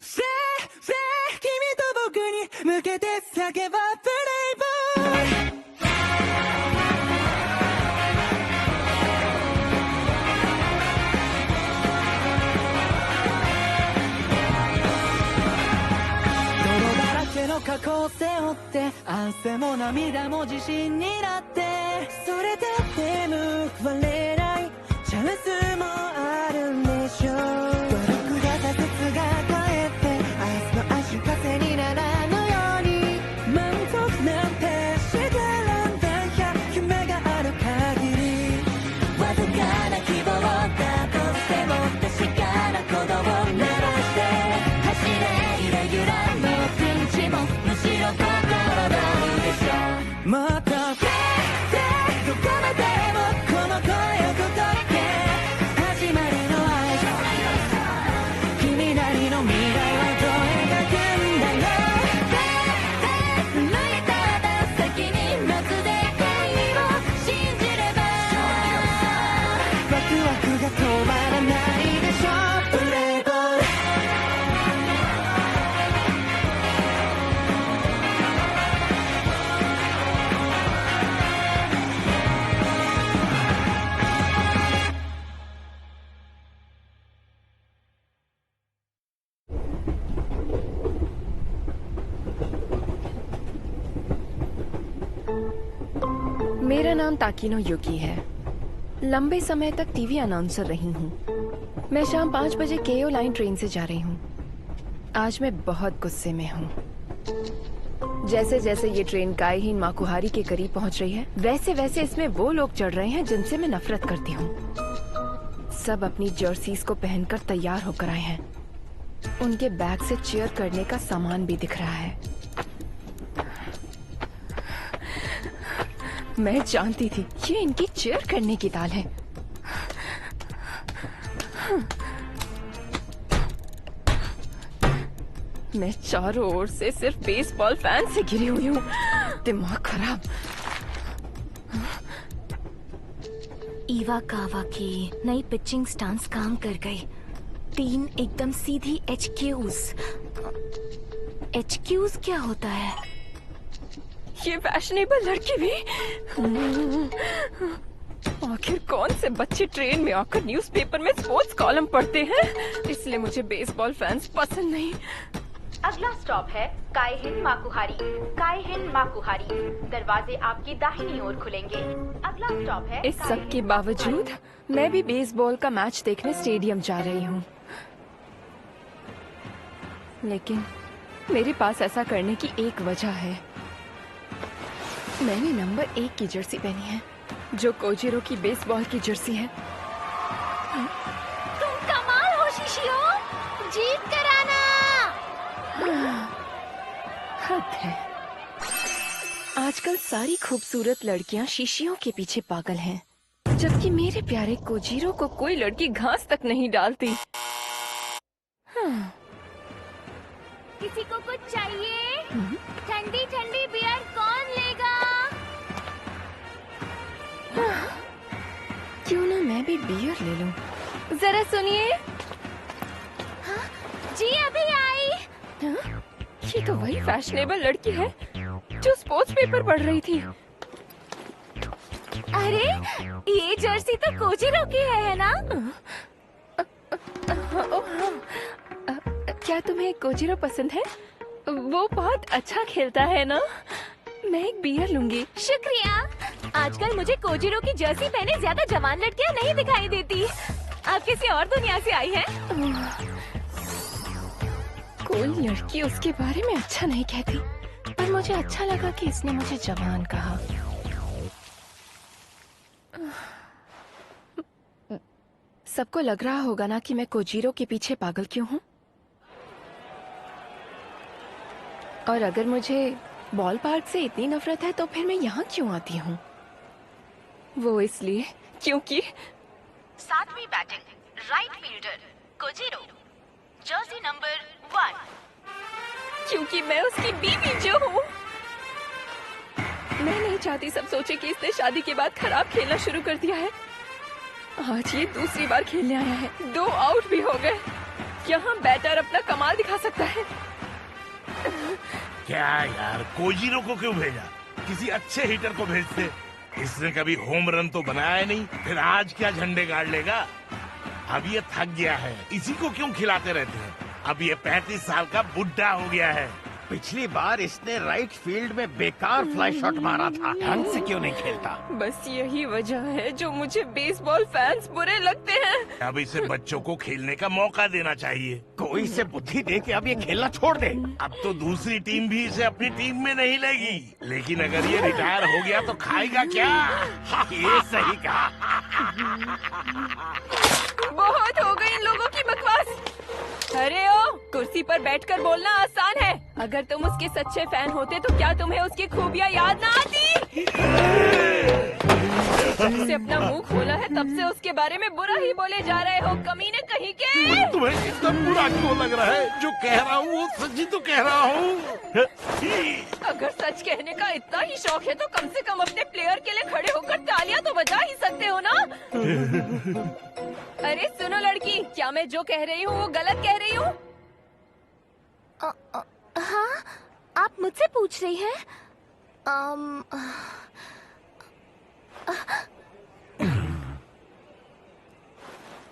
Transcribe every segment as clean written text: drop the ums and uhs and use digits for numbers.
せせ君と僕に向けて叫ばプレイボーイの過去を背負って安静も涙も自信になってそれだって報われないチャンスもあるんでしょう努力が挫折が変えて明日の足かせにならぬように満足なんてしてらんないや夢がある限りわずかな希望だとしても確かな鼓動を鳴らして走れイレギュラーのむしろ心どるでしょうもっとどこまでもこの声を届け始まりの合図君なりの未来はどう描くんだろう抜いた先に待つ出会いを信じればワクワクが止まらないでしょうプレイボーイमेरा नाम ताकिनो युकी है। लंबे समय तक टीवी अनाउंसर रही हूँ। मैं शाम 5 बजे केओ लाइन ट्रेन से जा रही हूँ। आज मैं बहुत गुस्से में हूँ। जैसे जैसे ये ट्रेन काइहिन माकुहारी के करीब पहुँच रही है वैसे वैसे इसमें वो लोग चढ़ रहे हैं जिनसे मैं नफरत करती हूँ। सब अपनी जर्सीज को पहनकर तैयार होकर आए हैं। उनके बैग से चीयर करने का सामान भी दिख रहा है। मैं जानती थी ये इनकी चीयर करने की ताल है। मैं चारों ओर से सिर्फ बेसबॉल फैन से घिरी हुई हूँ। दिमाग खराब। इवाकावा की नई पिचिंग स्टांस काम कर गई। 3 एकदम सीधी एचक्यूज क्या होता है? ये फैशनेबल लड़की भी। आखिर कौन से बच्चे ट्रेन में आकर न्यूज़पेपर में स्पोर्ट्स कॉलम पढ़ते हैं? इसलिए मुझे बेसबॉल फैंस पसंद नहीं। अगला स्टॉप है काइहिन माकुहारी। दरवाजे आपकी दाहिनी ओर खुलेंगे। अगला स्टॉप है। इस सब के बावजूद मैं भी बेसबॉल का मैच देखने स्टेडियम जा रही हूँ। लेकिन मेरे पास ऐसा करने की एक वजह है। मैंने नंबर 1 की जर्सी पहनी है जो कोजिरो की बेसबॉल की जर्सी है। तुम कमाल हो शिशियो, जीत कर आना। हद है। आजकल सारी खूबसूरत लड़कियां शीशियों के पीछे पागल हैं, जबकि मेरे प्यारे कोजिरो को कोई लड़की घास तक नहीं डालती। किसी को कुछ चाहिए? ठंडी ठंडी बियर कौन लेगा? क्यों ना मैं भी बियर ले लूं? जरा सुनिए। हाँ? जी अभी आई। हाँ? ये तो वही फैशनेबल लड़की है जो स्पोर्ट्स पेपर पढ़ रही थी। अरे ये जर्सी तो कोजिरो की है ना? क्या तुम्हें कोजिरो पसंद है? वो बहुत अच्छा खेलता है ना? मैं एक बियर लूंगी। शुक्रिया। आजकल मुझे कोजिरो की जर्सी पहने ज्यादा जवान लड़कियां नहीं दिखाई देती। आप किसी और दुनिया से आई हैं? कोई लड़की उसके बारे में अच्छा नहीं कहती, पर मुझे अच्छा लगा कि इसने मुझे जवान कहा। सबको लग रहा होगा ना कि मैं कोजिरो के पीछे पागल क्यों हूँ। और अगर मुझे बॉल पार्क से इतनी नफरत है तो फिर मैं यहाँ क्यों आती हूँ? वो इसलिए क्योंकि 7वीं batting right fielder Kojiro, jersey number 1। क्योंकि मैं उसकी बीवी जो हूँ। मैं नहीं चाहती सब सोचे कि इसने शादी के बाद खराब खेलना शुरू कर दिया है। आज ये दूसरी बार खेलने आया है। 2 आउट भी हो गए। यहाँ बैटर अपना कमाल दिखा सकता है। क्या यार, कोजिरो को क्यों भेजा? किसी अच्छे हिटर को भेजते। इसने कभी होम रन तो बनाया नहीं, फिर आज क्या झंडे गाड़ लेगा? अब ये थक गया है, इसी को क्यों खिलाते रहते हैं? अब ये 35 साल का बुढ़ा हो गया है। पिछली बार इसने राइट फील्ड में बेकार फ्लाई शॉट मारा था, ढंग से क्यों नहीं खेलता? बस यही वजह है जो मुझे बेसबॉल फैंस बुरे लगते हैं। अब इसे बच्चों को खेलने का मौका देना चाहिए। कोई इसे बुद्धि दे के अब ये खेलना छोड़ दे। अब तो दूसरी टीम भी इसे अपनी टीम में नहीं लेगी, लेकिन अगर ये रिटायर हो गया तो खाएगा क्या? ये सही कहा। बहुत हो गई इन लोगों की बकवास। अरे ओ, कुर्सी पर बैठकर बोलना आसान है। अगर तुम उसके सच्चे फैन होते तो क्या तुम्हें उसकी खूबियाँ याद ना आती? जब से अपना मुंह खोला है तब से उसके बारे में बुरा ही बोले जा रहे हो, कमीने कहीं के। तुम्हें इतना बुरा क्यों लग रहा है? जो कह रहा हूँ वो सच ही तो कह रहा हूँ। अगर सच कहने का इतना ही शौक है तो कम से कम अपने प्लेयर के लिए खड़े होकर तालियां तो बजा ही सकते हो ना? अरे सुनो लड़की, क्या मैं जो कह रही हूँ वो गलत कह रही हूँ? हाँ, आप मुझसे पूछ रही हैं?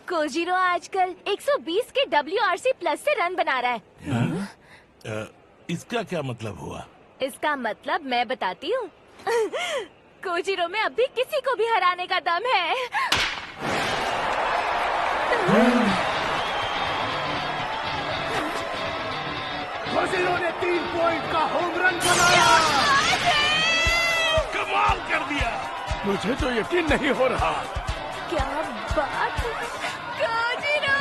कोजिरो आजकल 120 के WRC प्लस से रन बना रहा है। इसका क्या मतलब हुआ? इसका मतलब मैं बताती हूँ। कोजिरो में अभी किसी को भी हराने का दम है। कोजिरो ने 3 पॉइंट का होम रन बनाया। कमाल कर दिया। मुझे तो यकीन नहीं हो रहा। क्या बात है, कोजिरो!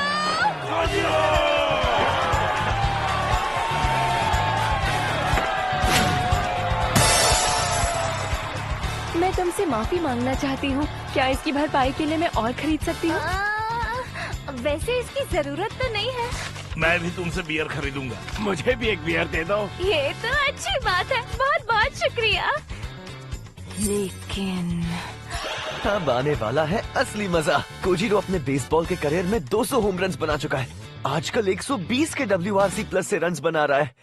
मैं तुमसे माफी मांगना चाहती हूँ। क्या इसकी भरपाई के लिए मैं और खरीद सकती हूँ? वैसे इसकी जरूरत तो नहीं है। मैं भी तुमसे बियर खरीदूंगा। मुझे भी एक बियर दे दो। ये तो अच्छी बात है, बहुत बहुत शुक्रिया। लेकिन अब आने वाला है असली मजा। कोजिरो अपने बेसबॉल के करियर में 200 होम रन्स बना चुका है। आजकल 120 के WRC प्लस से रन्स बना रहा है।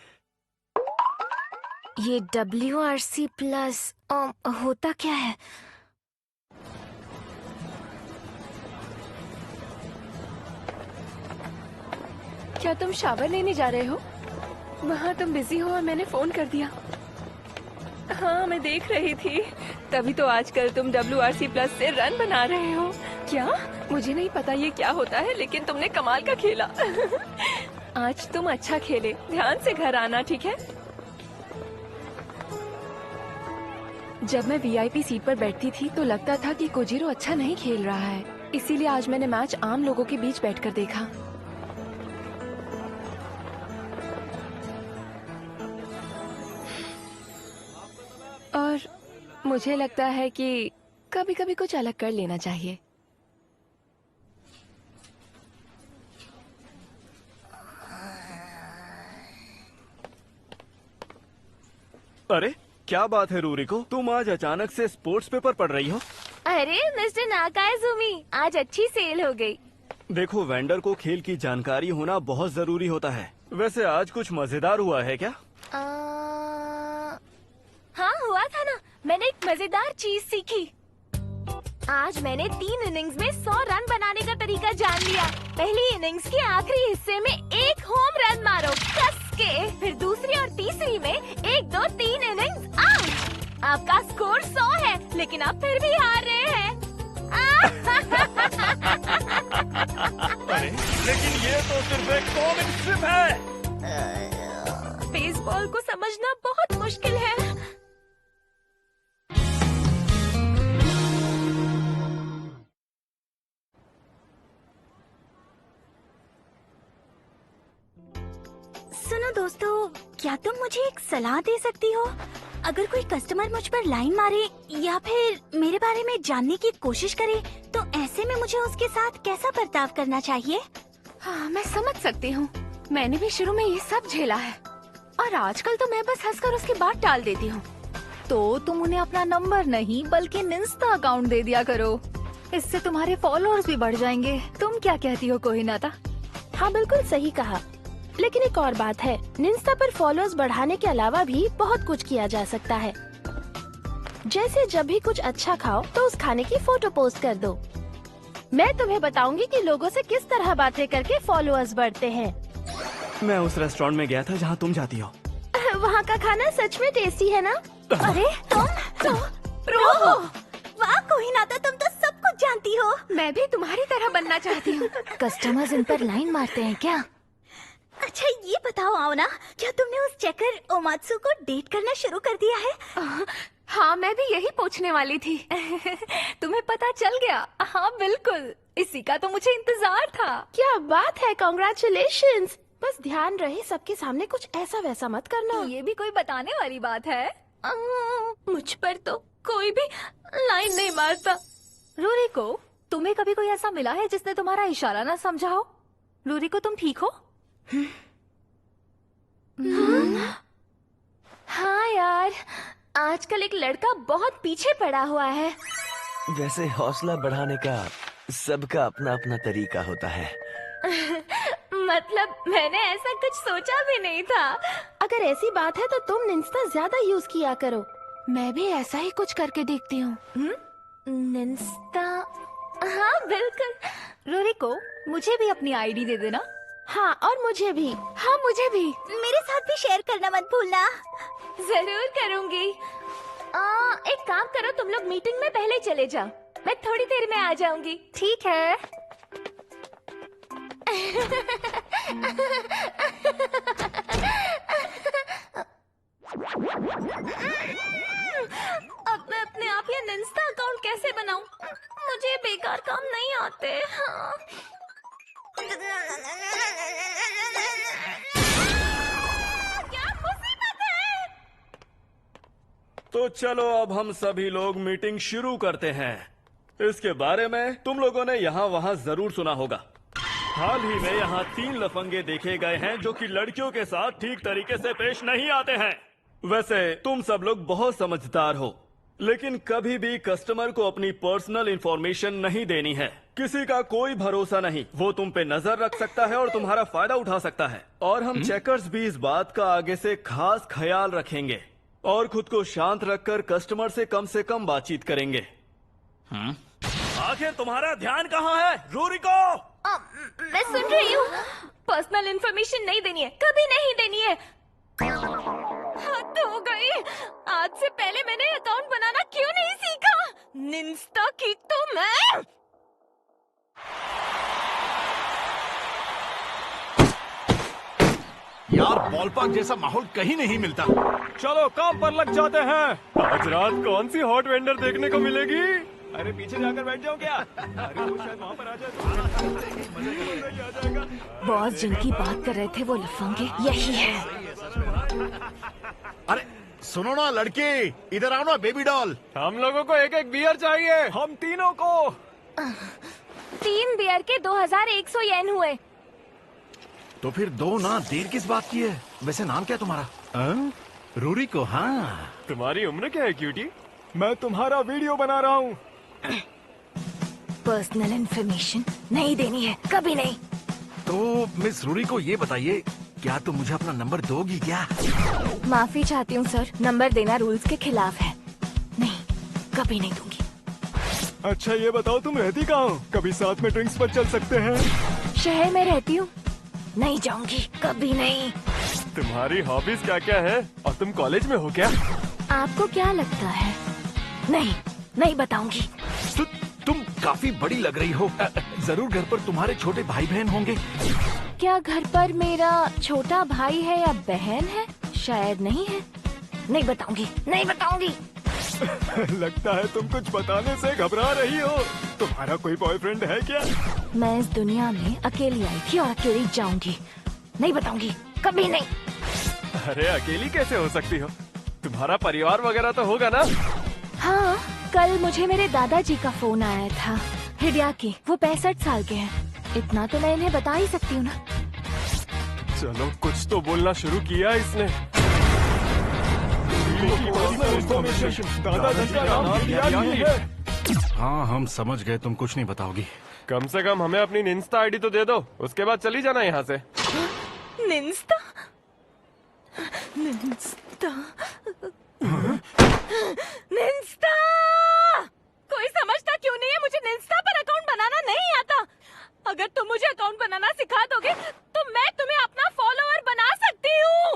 ये WRC प्लस होता क्या है? क्या तुम शावर लेने जा रहे हो? वहाँ तुम बिजी हो और मैंने फोन कर दिया। हाँ, मैं देख रही थी। तभी तो आजकल तुम WRC प्लस से रन बना रहे हो। क्या? मुझे नहीं पता ये क्या होता है, लेकिन तुमने कमाल का खेला। आज तुम अच्छा खेले। ध्यान से घर आना, ठीक है? जब मैं VIP सीट पर बैठती थी तो लगता था कि कोजिरो अच्छा नहीं खेल रहा है, इसीलिए आज मैंने मैच आम लोगों के बीच बैठकर देखा। और मुझे लगता है कि कभी कभी कुछ अलग कर लेना चाहिए। अरे क्या बात है रूरिको, तुम आज अचानक से स्पोर्ट्स पेपर पढ़ रही हो? अरे मिस्टर नाकाइजुमी, आज अच्छी सेल हो गई। देखो, वेंडर को खेल की जानकारी होना बहुत जरूरी होता है। वैसे आज कुछ मजेदार हुआ है क्या? हाँ हुआ था ना, मैंने एक मजेदार चीज सीखी। आज मैंने 3 इनिंग्स में 100 रन बनाने का तरीका जान लिया। पहली इनिंग्स के आखिरी हिस्से में 1 होम रन मारो कस के, फिर दूसरी और तीसरी में 1, 2, 3 इनिंग्स आउट। आपका स्कोर 100 है, लेकिन आप फिर भी हार रहे हैं। अरे लेकिन ये तो सिर्फ एक कॉमिक स्ट्रिप है। बेसबॉल को समझना बहुत मुश्किल है। सुनो दोस्तों, क्या तुम मुझे एक सलाह दे सकती हो? अगर कोई कस्टमर मुझ पर लाइन मारे या फिर मेरे बारे में जानने की कोशिश करे तो ऐसे में मुझे उसके साथ कैसा बर्ताव करना चाहिए? हाँ, मैं समझ सकती हूँ। मैंने भी शुरू में ये सब झेला है और आजकल तो मैं बस हंसकर उसकी बात टाल देती हूँ। तो तुम उन्हें अपना नंबर नहीं बल्कि इंस्टा अकाउंट दे दिया करो। इससे तुम्हारे फॉलोअर्स भी बढ़ जाएंगे। तुम क्या कहती हो कोहिनाता? हाँ बिल्कुल सही कहा। लेकिन एक और बात है, निंस्टा पर फॉलोअर्स बढ़ाने के अलावा भी बहुत कुछ किया जा सकता है। जैसे जब भी कुछ अच्छा खाओ तो उस खाने की फोटो पोस्ट कर दो। मैं तुम्हें बताऊंगी कि लोगों से किस तरह बातें करके फॉलोअर्स बढ़ते हैं। मैं उस रेस्टोरेंट में गया था जहाँ तुम जाती हो। वहाँ का खाना सच में टेस्टी है ना? अरे तुम प्रो, वाह कोहिनाता, तुम तो सब कुछ जानती हो। मैं भी तुम्हारी तरह बनना चाहती हूँ। कस्टमर्स इन पर लाइन मारते हैं क्या? अच्छा ये बताओ आओ ना, क्या तुमने उस चेकर ओमात्सु को डेट करना शुरू कर दिया है? हाँ, मैं भी यही पूछने वाली थी। तुम्हें पता चल गया? हाँ बिल्कुल, इसी का तो मुझे इंतजार था। क्या बात है, कॉन्ग्रेचुलेशंस। बस ध्यान रहे सबके सामने कुछ ऐसा वैसा मत करना। ये भी कोई बताने वाली बात है? मुझ पर तो कोई भी लाइन नहीं मारता। रूरिको, तुम्हें कभी कोई ऐसा मिला है जिसने तुम्हारा इशारा ना समझा हो? रूरिको, तुम ठीक हो? हाँ यार, आजकल एक लड़का बहुत पीछे पड़ा हुआ है। वैसे हौसला बढ़ाने का सबका अपना अपना तरीका होता है। मतलब मैंने ऐसा कुछ सोचा भी नहीं था। अगर ऐसी बात है तो तुम निंस्टा ज्यादा यूज किया करो। मैं भी ऐसा ही कुछ करके देखती हूँ। निंस्टा? हाँ बिल्कुल। रूरिको, मुझे भी अपनी आईडी दे देना। हाँ, और मुझे भी। हाँ, मुझे भी। मेरे साथ भी शेयर करना मत भूलना। जरूर करूँगी। एक काम करो, तुम लोग मीटिंग में पहले चले जाओ, मैं थोड़ी देर में आ जाऊंगी। ठीक है। अब मैं अपने आप ये निंस्टा अकाउंट कैसे बनाऊं? मुझे बेकार काम नहीं आते। हाँ। क्या मुसीबत है? तो चलो अब हम सभी लोग मीटिंग शुरू करते हैं। इसके बारे में तुम लोगों ने यहाँ वहाँ जरूर सुना होगा। हाल ही में यहाँ 3 लफंगे देखे गए हैं जो कि लड़कियों के साथ ठीक तरीके से पेश नहीं आते हैं। वैसे तुम सब लोग बहुत समझदार हो, लेकिन कभी भी कस्टमर को अपनी पर्सनल इंफॉर्मेशन नहीं देनी है। किसी का कोई भरोसा नहीं, वो तुम पे नजर रख सकता है और तुम्हारा फायदा उठा सकता है। और हम चेकर्स भी इस बात का आगे से खास ख्याल रखेंगे और खुद को शांत रखकर कस्टमर से कम बातचीत करेंगे। आखिर तुम्हारा ध्यान कहाँ है, रूरिको? मैं सुन रही हूँ। पर्सनल इंफॉर्मेशन नहीं देनी है, कभी नहीं देनी है। हद हो गई। आज से पहले मैंने अकाउंट बनाना क्यों नहीं सीखा? निंस्टा की तो मैं। यार बॉल पार्क जैसा माहौल कहीं नहीं मिलता। चलो काम पर लग जाते हैं। आज रात कौन सी हॉट वेंडर देखने को मिलेगी? अरे पीछे जाकर बैठ जाओ क्या? अरे वो शायद वहाँ पर आ जाएगा। बॉस जिनकी बात कर रहे थे वो लफंगे यही है। अरे सुनो ना लड़के, इधर आओ ना बेबी डॉल। हम लोगों को एक एक बियर चाहिए, हम तीनों को। 3 बियर के 2100 येन हुए। तो फिर 2 ना, देर किस बात की है? वैसे नाम क्या तुम्हारा? रूरिको। हाँ, तुम्हारी उम्र क्या है क्यूटी? मैं तुम्हारा वीडियो बना रहा हूँ। पर्सनल इंफॉर्मेशन नहीं देनी है, कभी नहीं। तो मिस रूरिको ये बताइए, क्या तुम मुझे अपना नंबर दोगी क्या? माफी चाहती हूँ सर, नंबर देना रूल्स के खिलाफ है। नहीं, कभी नहीं दूंगी। अच्छा ये बताओ तुम रहती कहाँ हो? कभी साथ में ड्रिंक्स पर चल सकते हैं? शहर में रहती हूँ, नहीं जाऊंगी, कभी नहीं। तुम्हारी हॉबीज क्या क्या है और तुम कॉलेज में हो क्या? आपको क्या लगता है? नहीं बताऊंगी। तुम काफी बड़ी लग रही हो। जरूर घर पर तुम्हारे छोटे भाई बहन होंगे। क्या घर पर मेरा छोटा भाई है या बहन है? शायद नहीं है। नहीं बताऊंगी। लगता है तुम कुछ बताने से घबरा रही हो। तुम्हारा कोई बॉयफ्रेंड है क्या? मैं इस दुनिया में अकेली आई थी और अकेली जाऊंगी। नहीं बताऊंगी, कभी नहीं। अरे अकेली कैसे हो सकती हो? तुम्हारा परिवार वगैरह तो होगा ना? हाँ, कल मुझे मेरे दादाजी का फोन आया था, हिडियाकी। वो 65 साल के हैं। इतना तो मैं इन्हें बता ही सकती हूँ ना। चलो कुछ तो बोलना शुरू किया इसने। दादाजी का नाम हिडियाकी है। हाँ हम समझ गए, तुम कुछ नहीं बताओगी। कम से कम हमें अपनी निंस्ता आईडी तो दे दो, उसके बाद चली जाना यहाँ से। निंस्ता निंस्ता निंस्ता, कोई समझता क्यों नहीं है? मुझे निंस्ता पर अकाउंट बनाना नहीं आता। अगर तुम मुझे अकाउंट बनाना सिखा दोगे तो मैं तुम्हें अपना फॉलोअर बना सकती हूँ।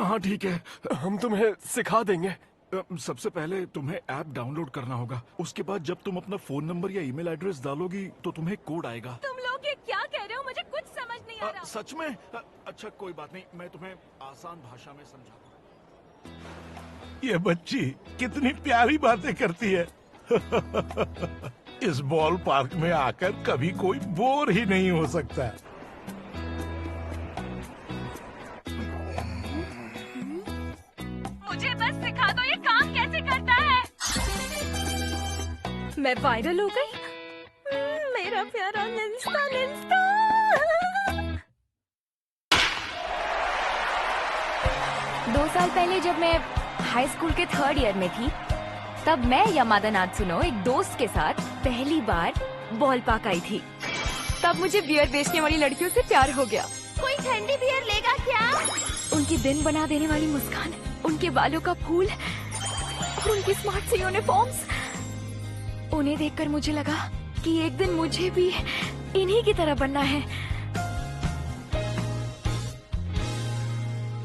हाँ ठीक है, हम तुम्हें सिखा देंगे। सबसे पहले तुम्हें ऐप डाउनलोड करना होगा। उसके बाद जब तुम अपना फोन नंबर या ईमेल एड्रेस डालोगी तो तुम्हें कोड आएगा। तुम लोग ये क्या कह रहे हो? मुझे कुछ समझ नहीं आ रहा। सच में? अच्छा कोई बात नहीं, मैं तुम्हें आसान भाषा में समझाऊंगा। ये बच्ची कितनी प्यारी बातें करती है। इस बॉल पार्क में आकर कभी कोई बोर ही नहीं हो सकता। मुझे बस सिखा दो ये काम कैसे करता है। मैं वायरल हो गई। मेरा प्यारा निंस्ता निंस्ता। 2 साल पहले जब मैं हाई स्कूल के 3rd ईयर में थी, तब मैं यामादा नात्सुनो एक दोस्त के साथ पहली बार बॉल पार्क आई थी। तब मुझे बियर बेचने वाली लड़कियों से प्यार हो गया। कोई ठंडी बियर लेगा क्या? उनकी दिन बना देने वाली मुस्कान, उनके बालों का फूल और उनकी स्मार्ट सी यूनिफॉर्म्स, उन्हें देखकर मुझे लगा कि एक दिन मुझे भी इन्हीं की तरह बनना है।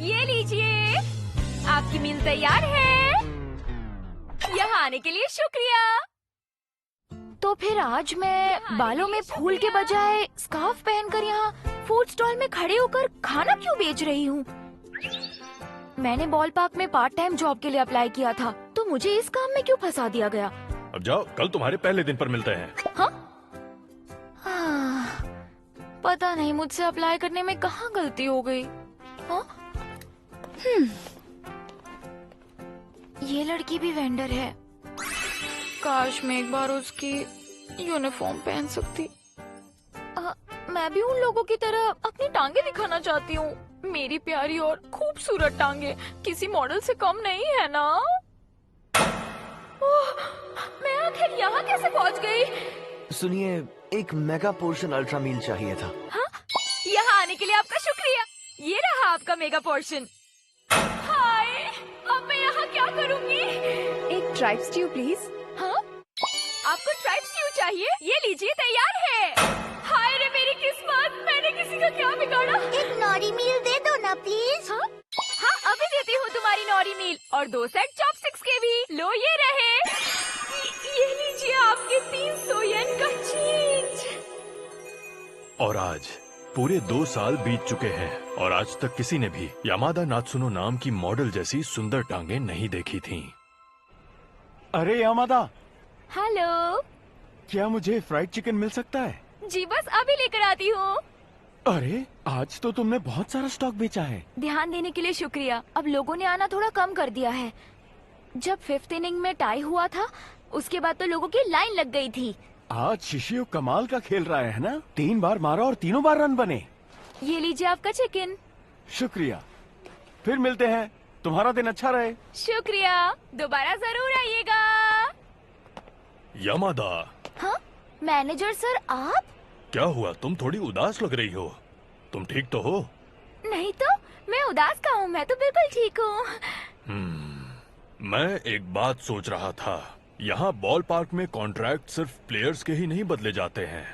ये लीजिए, आपकी मील तैयार है। यहाँ आने के लिए शुक्रिया। तो फिर आज मैं बालों में फूल के बजाय स्कार्फ पहनकर यहाँ फूड स्टॉल में खड़े होकर खाना क्यों बेच रही हूँ? मैंने बॉल पार्क में पार्ट टाइम जॉब के लिए अप्लाई किया था, तो मुझे इस काम में क्यों फंसा दिया गया? अब जाओ, कल तुम्हारे पहले दिन पर मिलते हैं। हाँ? पता नहीं मुझसे अप्लाई करने में कहाँ गलती हो गई। हाँ? ये लड़की भी वेंडर है। काश मैं एक बार उसकी यूनिफॉर्म पहन सकती। मैं भी उन लोगों की तरह अपनी टांगे दिखाना चाहती हूँ। मेरी प्यारी और खूबसूरत टांगे किसी मॉडल से कम नहीं है ना। ओह, मैं आखिर यहाँ कैसे पहुँच गई? सुनिए, एक मेगा पोर्शन अल्ट्रा मील चाहिए था। हाँ? यहाँ आने के लिए आपका शुक्रिया। ये रहा आपका मेगा पोर्शन। हाय, अब मैं यहाँ क्या करूँगी? एक ट्राइब स्ट्यू प्लीज। हाँ? आपको ट्राइब स्ट्यू चाहिए? ये लीजिए, तैयार है। हाय रे मेरी किस्मत, मैंने किसी का क्या बिगाड़ा? एक नॉरी मील दे दो ना प्लीज। हाँ? हाँ, अभी देती हूँ तुम्हारी नॉरी मील और 2 सेट चॉपस्टिक्स के भी। लो ये रहे। ये लीजिए आपके 300 येन का चेंज। और आज पूरे 2 साल बीत चुके हैं और आज तक किसी ने भी यामादा नात्सुनो नाम की मॉडल जैसी सुंदर टांगे नहीं देखी थीं। अरे यामादा, हेलो, क्या मुझे फ्राइड चिकन मिल सकता है? जी बस अभी लेकर आती हूँ। अरे आज तो तुमने बहुत सारा स्टॉक बेचा है। ध्यान देने के लिए शुक्रिया। अब लोगों ने आना थोड़ा कम कर दिया है। जब 5th इनिंग में टाई हुआ था, उसके बाद तो लोगों की लाइन लग गई थी। आज शिशियो कमाल का खेल रहा है ना? 3 बार मारा और तीनों बार रन बने। ये लीजिए आपका चिकन। शुक्रिया, फिर मिलते हैं। तुम्हारा दिन अच्छा रहे। शुक्रिया, दोबारा जरूर आइएगा। यामादा। हाँ? मैनेजर सर आप? क्या हुआ, तुम थोड़ी उदास लग रही हो। तुम ठीक तो हो? नहीं तो मैं उदास का हूँ, मैं तो बिल्कुल ठीक हूँ। मैं एक बात सोच रहा था। यहाँ बॉल पार्क में कॉन्ट्रैक्ट सिर्फ प्लेयर्स के ही नहीं बदले जाते हैं।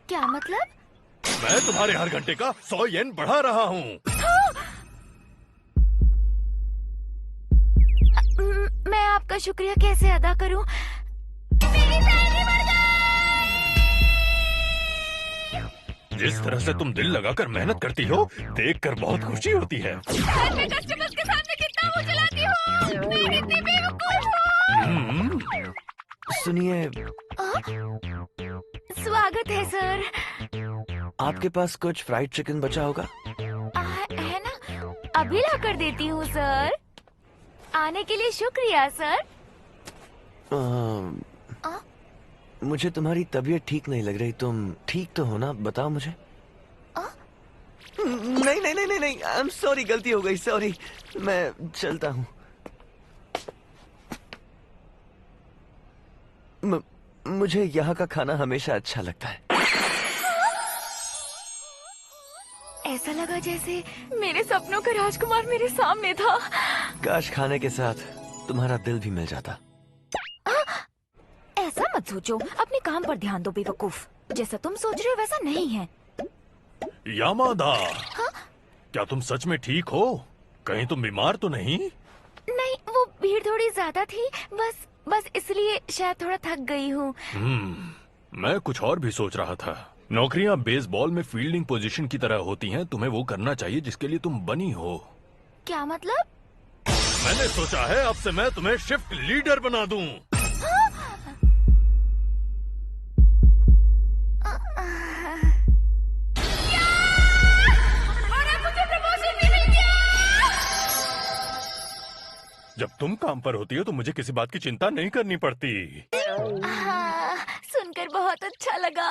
क्या मतलब? मैं तुम्हारे हर घंटे का 100 येन बढ़ा रहा हूँ। मैं आपका शुक्रिया कैसे अदा करूँ? मेरी सैलरी बढ़ गई। जिस तरह से तुम दिल लगाकर मेहनत करती हो, देखकर बहुत खुशी होती है। मैं कस्टमर्स के सामने कितना मुंह चलाती हूँ। मैं कितनी बेवकूफ हूँ। सुनिए, स्वागत है सर। आपके पास कुछ फ्राइड चिकन बचा होगा? है ना, अभी ला कर देती हूँ सर। आने के लिए शुक्रिया सर। मुझे तुम्हारी तबीयत ठीक नहीं लग रही। तुम ठीक तो हो ना? बताओ मुझे। नहीं नहीं नहीं नहीं नहीं, आई एम सॉरी, गलती हो गई, सॉरी। मैं चलता हूँ। मुझे यहाँ का खाना हमेशा अच्छा लगता है। ऐसा लगा जैसे मेरे सपनों का राजकुमार मेरे सामने था। काश खाने के साथ तुम्हारा दिल भी मिल जाता। ऐसा मत सोचो, अपने काम पर ध्यान दो बेवकूफ। जैसा तुम सोच रहे हो वैसा नहीं है। यामादा, क्या तुम सच में ठीक हो? कहीं तुम बीमार तो नहीं? नहीं, वो भीड़ थोड़ी ज्यादा थी, बस इसलिए शायद थोड़ा थक गई हूँ। मैं कुछ और भी सोच रहा था। नौकरियां बेसबॉल में फील्डिंग पोजीशन की तरह होती हैं। तुम्हें वो करना चाहिए जिसके लिए तुम बनी हो। क्या मतलब? मैंने सोचा है अब से मैं तुम्हें शिफ्ट लीडर बना दूं। जब तुम काम पर होती हो तो मुझे किसी बात की चिंता नहीं करनी पड़ती। सुनकर बहुत अच्छा लगा।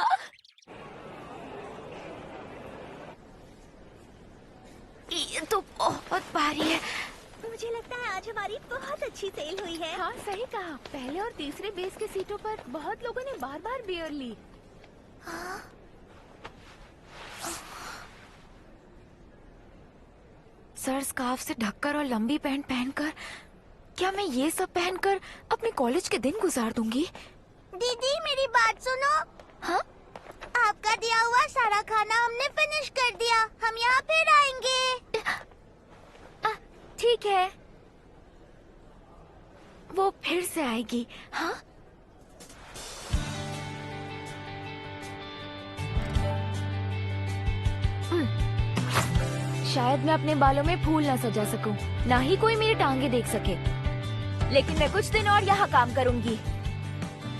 ये तो बहुत भारी है। मुझे लगता है आज हमारी बहुत अच्छी सेल हुई है। हाँ सही कहा, पहले और तीसरे बेस की सीटों पर बहुत लोगों ने बार बार बियर ली। सर स्कार्फ से ढककर और लंबी पैंट पहनकर, क्या मैं ये सब पहनकर अपने कॉलेज के दिन गुजार दूंगी? दीदी मेरी बात सुनो। हाँ? आपका दिया हुआ सारा खाना हमने फिनिश कर दिया। हम यहाँ फिर आएंगे। ठीक है, वो फिर से आएगी। हाँ? शायद मैं अपने बालों में फूल ना सजा सकूं, ना ही कोई मेरी टांगे देख सके, लेकिन मैं कुछ दिन और यहाँ काम करूंगी।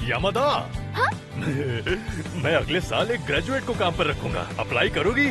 यामादा, हाँ? मैं अगले साल एक ग्रेजुएट को काम पर रखूंगा। अप्लाई करोगी?